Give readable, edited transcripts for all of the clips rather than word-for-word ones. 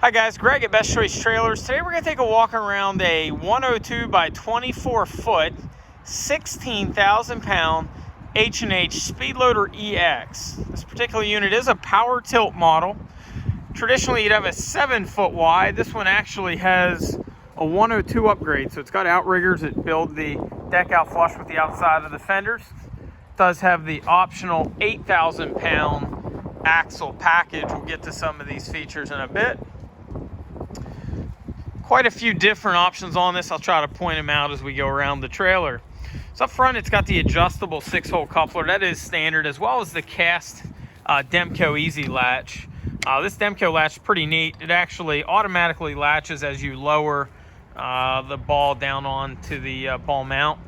Hi guys, Greg at Best Choice Trailers. Today we're going to take a walk around a 102 by 24 foot, 16,000 pound H&H Speedloader EX. This particular unit is a power tilt model. Traditionally you'd have a 7 foot wide. This one actually has a 102 upgrade, so it's got outriggers that build the deck out flush with the outside of the fenders. It does have the optional 8,000 pound axle package. We'll get to some of these features in a bit. Quite a few different options on this. I'll try to point them out as we go around the trailer. So up front, it's got the adjustable 6-hole coupler. That is standard, as well as the cast Demco Easy latch. This Demco latch is pretty neat. It actually automatically latches as you lower the ball down onto the ball mount.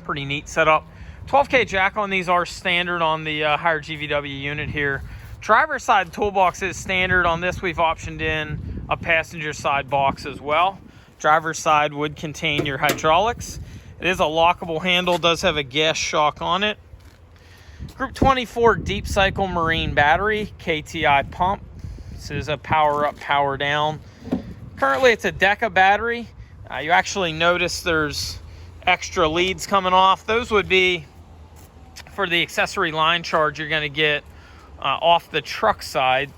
Pretty neat setup. 12K jack on these are standard on the higher GVW unit here. Driver's side toolbox is standard. On this, we've optioned in a passenger side box as well. Driver's side would contain your hydraulics. It is a lockable handle, does have a gas shock on it. Group 24 deep cycle marine battery, KTI pump. This is a power up, power down. Currently it's a Demco battery. You actually notice there's extra leads coming off. Those would be for the accessory line charge you're gonna get off the truck side.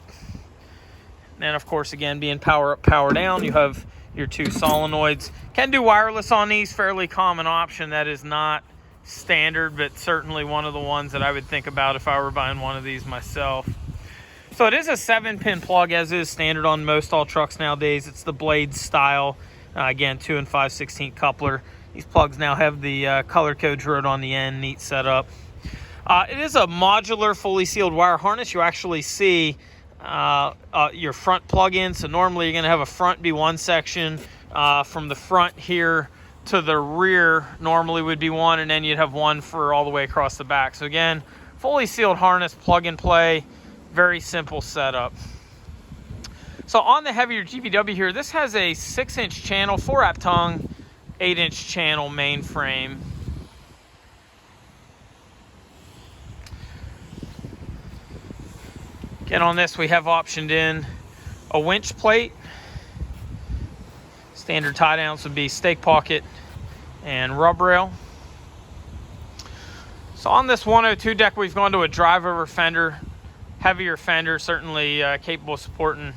And of course, again, being power up, power down, you have your 2 solenoids. Can do wireless on these, fairly common option. That is not standard, but certainly one of the ones that I would think about if I were buying one of these myself. So it is a 7-pin plug, as is standard on most all trucks nowadays. It's the blade style. Again, 2 and 5/16 coupler. These plugs now have the color code drilled on the end. Neat setup. It is a modular, fully sealed wire harness. You actually see your front plug-in. So normally you're going to have a front be one section. From the front here to the rear normally would be one, and then you'd have one for all the way across the back. So again, fully sealed harness, plug and play, very simple setup. So on the heavier GVW here, this has a 6-inch channel, 4-wrap tongue, 8-inch channel mainframe. Again, on this we have optioned in a winch plate. Standard tie downs would be stake pocket and rub rail. So on this 102 deck, we've gone to a drive over fender, heavier fender, certainly capable of supporting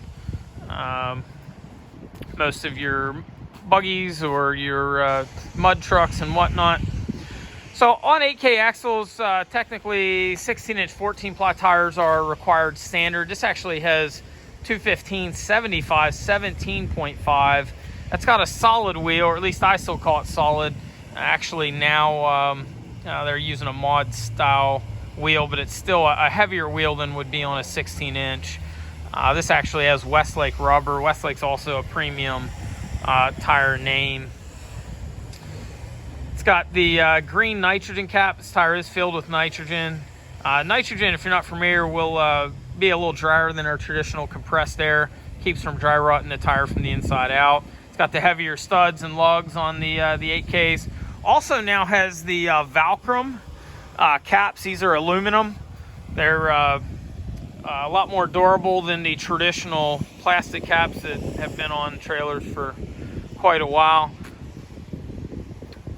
most of your buggies or your mud trucks and whatnot. So on 8K axles, technically 16-inch 14-ply tires are required standard. This actually has 215 75 17.5. That's got a solid wheel, or at least I still call it solid. Actually now they're using a mod style wheel, but it's still a heavier wheel than would be on a 16-inch. This actually has Westlake rubber. Westlake's also a premium tire name. It's got the green nitrogen cap. This tire is filled with nitrogen. Nitrogen, if you're not familiar, will be a little drier than our traditional compressed air. Keeps from dry rotting the tire from the inside out. It's got the heavier studs and lugs on the 8Ks. Also now has the Valcrum caps. These are aluminum. They're a lot more durable than the traditional plastic caps that have been on trailers for quite a while.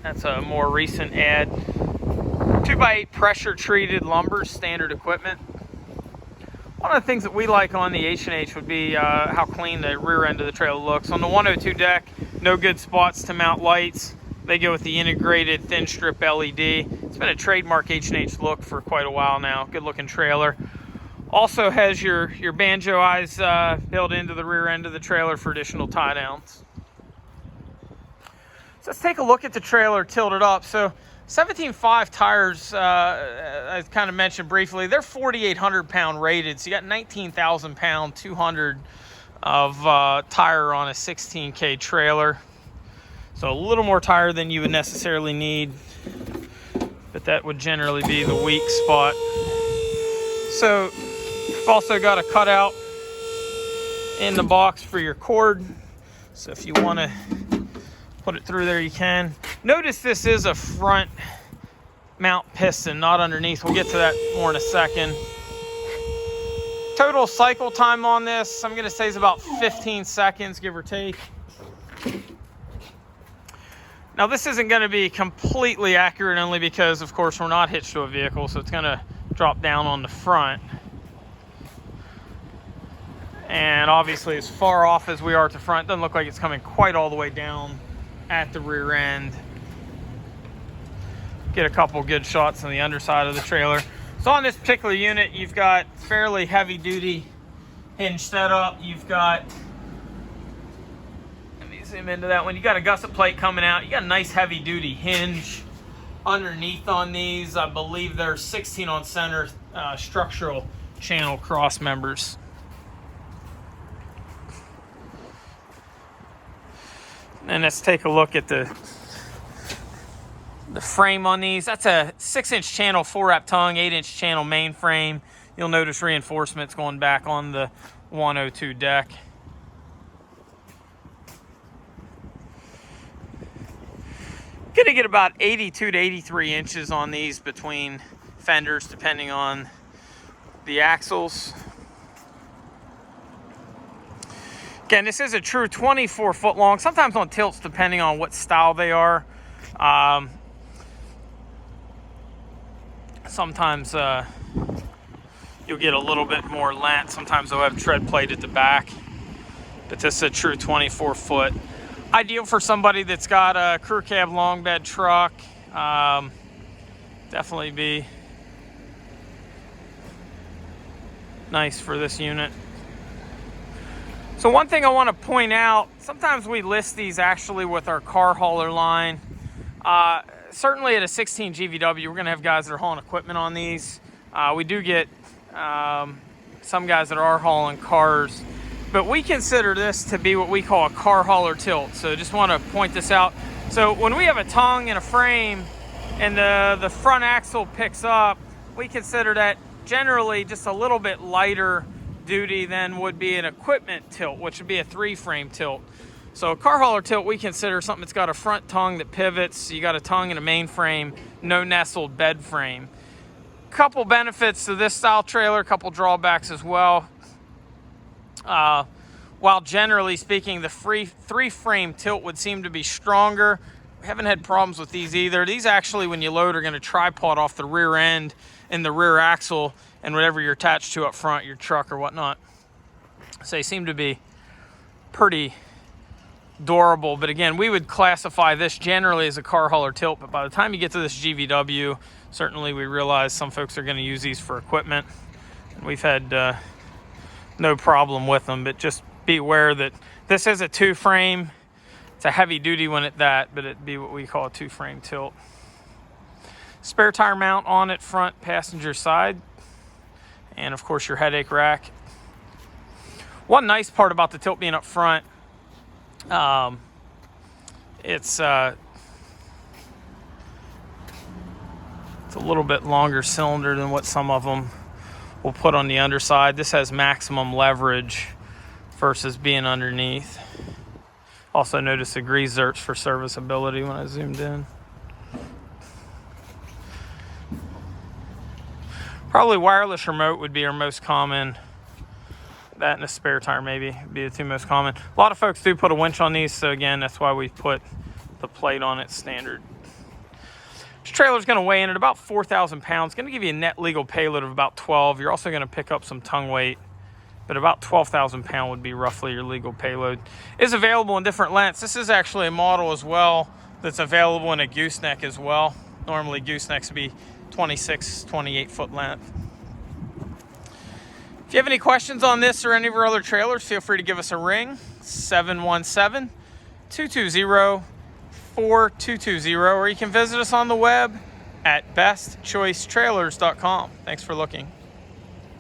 That's a more recent add. 2x8 pressure treated lumber, standard equipment. One of the things that we like on the H&H would be how clean the rear end of the trailer looks. On the 102 deck, no good spots to mount lights. They go with the integrated thin strip LED. It's been a trademark H&H look for quite a while now. Good looking trailer. Also has your banjo eyes built into the rear end of the trailer for additional tie downs. So let's take a look at the trailer tilted up. So 17.5 tires, I kind of mentioned briefly, they're 4,800 pound rated. So you got 19,000 pound, 200 of tire on a 16K trailer. So a little more tire than you would necessarily need, but that would generally be the weak spot. So you've also got a cutout in the box for your cord. So if you want to put it through there, you can. Notice this is a front mount piston, not underneath. We'll get to that more in a second. Total cycle time on this, I'm gonna say, is about 15 seconds, give or take. Now this isn't gonna be completely accurate, only because, of course, we're not hitched to a vehicle, so it's gonna drop down on the front. And obviously, as far off as we are at the front, doesn't look like it's coming quite all the way down at the rear end. Get a couple good shots on the underside of the trailer. So on this particular unit, you've got fairly heavy duty hinge setup. You've got, let me zoom into that one. You got a gusset plate coming out. You got a nice heavy duty hinge underneath on these. I believe they're 16 on center structural channel cross members. And let's take a look at the frame on these. That's a 6-inch channel 4-wrap tongue, 8-inch channel main frame. You'll notice reinforcements going back on the 102 deck. Gonna get about 82 to 83 inches on these between fenders, depending on the axles. Again, this is a true 24 foot long, sometimes on tilts depending on what style they are. Sometimes you'll get a little bit more length. Sometimes they'll have tread plate at the back. But this is a true 24 foot. Ideal for somebody that's got a crew cab long bed truck. Definitely be nice for this unit. So one thing I want to point out, sometimes we list these actually with our car hauler line. Certainly at a 16 GVW, we're going to have guys that are hauling equipment on these. We do get some guys that are hauling cars, but we consider this to be what we call a car hauler tilt. So just want to point this out. So when we have a tongue and a frame and the front axle picks up, we consider that generally just a little bit lighter duty than would be an equipment tilt, which would be a 3-frame tilt. So a car hauler tilt, we consider something that's got a front tongue that pivots. You got a tongue and a main frame, no nestled bed frame. Couple benefits to this style trailer, couple drawbacks as well. While generally speaking, the 3-frame tilt would seem to be stronger, we haven't had problems with these either. These actually, when you load, are going to tripod off the rear end and the rear axle and whatever you're attached to up front, your truck or whatnot. So they seem to be pretty durable. But again, we would classify this generally as a car hauler tilt, but by the time you get to this GVW, certainly we realize some folks are going to use these for equipment. We've had no problem with them, but just be aware that this is a 2-frame. It's a heavy duty one at that, but it'd be what we call a 2-frame tilt. Spare tire mount on it, front passenger side, and of course your headache rack. One nice part about the tilt being up front, it's a little bit longer cylinder than what some of them will put on the underside. This has maximum leverage versus being underneath. Also notice the grease zerks for serviceability when I zoomed in. Probably wireless remote would be our most common. That and a spare tire maybe would be the two most common. A lot of folks do put a winch on these, so again, that's why we put the plate on it standard. This trailer is going to weigh in at about 4,000 pounds. Going to give you a net legal payload of about 12. You're also going to pick up some tongue weight, but about 12,000 pound would be roughly your legal payload. It is available in different lengths. This is actually a model as well that's available in a gooseneck as well. Normally goosenecks would be 26, 28 foot length. If you have any questions on this or any of our other trailers, feel free to give us a ring, 717-220-4220, or you can visit us on the web at bestchoicetrailers.com. Thanks for looking.